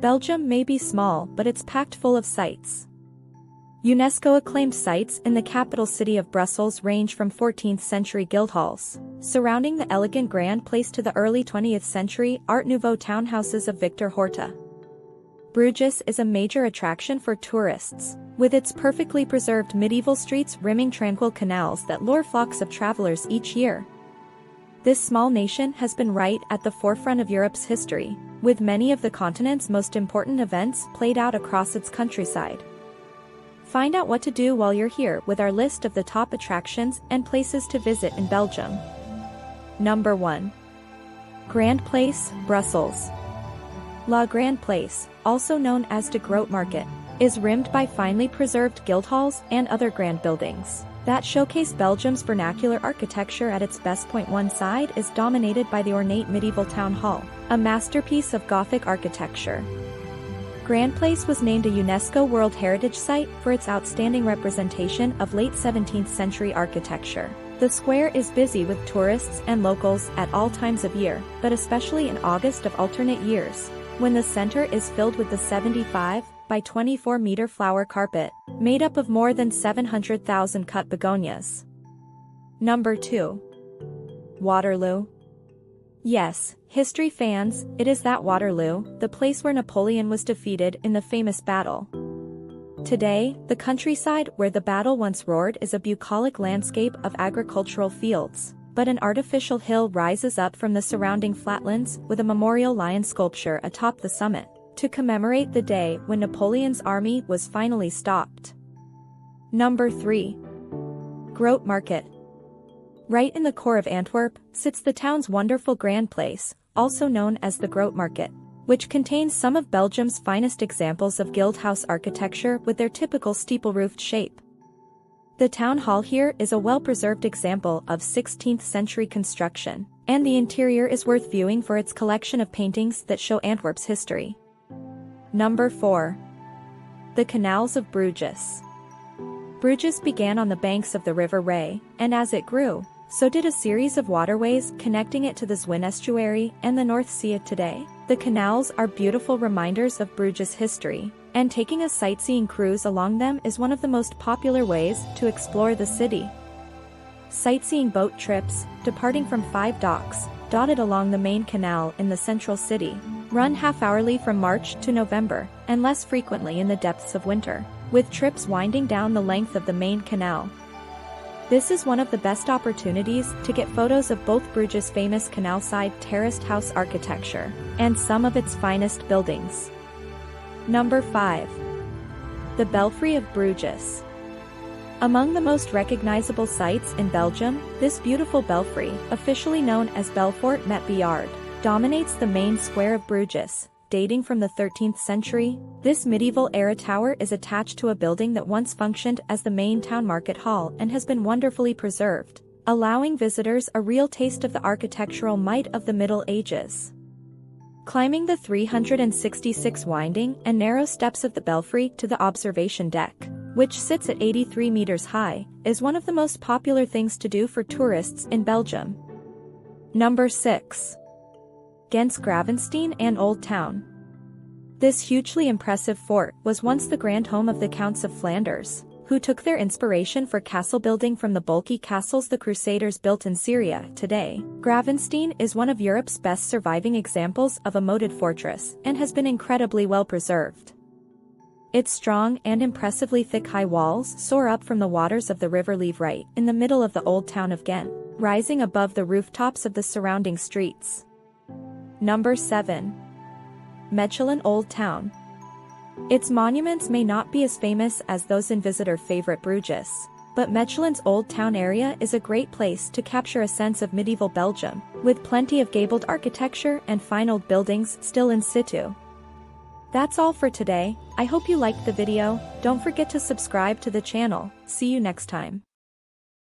Belgium may be small, but it's packed full of sights. UNESCO-acclaimed sites in the capital city of Brussels range from 14th century guildhalls, surrounding the elegant Grand Place, to the early 20th century Art Nouveau townhouses of Victor Horta. Bruges is a major attraction for tourists, with its perfectly preserved medieval streets rimming tranquil canals that lure flocks of travelers each year. This small nation has been right at the forefront of Europe's history, with many of the continent's most important events played out across its countryside. Find out what to do while you're here with our list of the top attractions and places to visit in Belgium. Number 1. Grand Place, Brussels. La Grande Place, also known as de Groot Markt, is rimmed by finely preserved guildhalls and other grand buildings that showcase Belgium's vernacular architecture at its best. One side is dominated by the ornate medieval town hall, a masterpiece of Gothic architecture. Grand Place was named a UNESCO World Heritage Site for its outstanding representation of late 17th century architecture. The square is busy with tourists and locals at all times of year, but especially in August of alternate years, when the center is filled with the 75 by 24 meter flower carpet, made up of more than 700,000 cut begonias. Number 2. Waterloo. Yes, history fans, it is that Waterloo, the place where Napoleon was defeated in the famous battle. Today, the countryside where the battle once roared is a bucolic landscape of agricultural fields, but an artificial hill rises up from the surrounding flatlands with a memorial lion sculpture atop the summit, to commemorate the day when Napoleon's army was finally stopped. Number 3. Groot Markt. Right in the core of Antwerp sits the town's wonderful Grand Place, also known as the Groot Markt, which contains some of Belgium's finest examples of guildhouse architecture with their typical steeple-roofed shape. The town hall here is a well-preserved example of 16th century construction, and the interior is worth viewing for its collection of paintings that show Antwerp's history. Number 4. The Canals of Bruges. Bruges began on the banks of the River Ray, and as it grew, so did a series of waterways connecting it to the Zwin estuary and the North Sea of today. The canals are beautiful reminders of Bruges' history, and taking a sightseeing cruise along them is one of the most popular ways to explore the city. Sightseeing boat trips, departing from 5 docks, dotted along the main canal in the central city, run half-hourly from March to November, and less frequently in the depths of winter, with trips winding down the length of the main canal. This is one of the best opportunities to get photos of both Bruges' famous canal-side terraced house architecture and some of its finest buildings. Number 5. The Belfry of Bruges. Among the most recognizable sights in Belgium, this beautiful belfry, officially known as Belfort met Biard, dominates the main square of Bruges. Dating from the 13th century, this medieval-era tower is attached to a building that once functioned as the main town market hall and has been wonderfully preserved, allowing visitors a real taste of the architectural might of the Middle Ages. Climbing the 366 winding and narrow steps of the belfry to the observation deck, which sits at 83 meters high, is one of the most popular things to do for tourists in Belgium. Number 6. Ghent's Gravenstein and Old Town. This hugely impressive fort was once the grand home of the Counts of Flanders, who took their inspiration for castle building from the bulky castles the Crusaders built in Syria. Today, Gravenstein is one of Europe's best surviving examples of a moated fortress and has been incredibly well preserved. Its strong and impressively thick high walls soar up from the waters of the River Leve right in the middle of the old town of Ghent, rising above the rooftops of the surrounding streets. Number 7. Mechelen Old Town. Its monuments may not be as famous as those in visitor favorite Bruges, but Mechelen's Old Town area is a great place to capture a sense of medieval Belgium, with plenty of gabled architecture and fine old buildings still in situ. That's all for today. I hope you liked the video. Don't forget to subscribe to the channel. See you next time.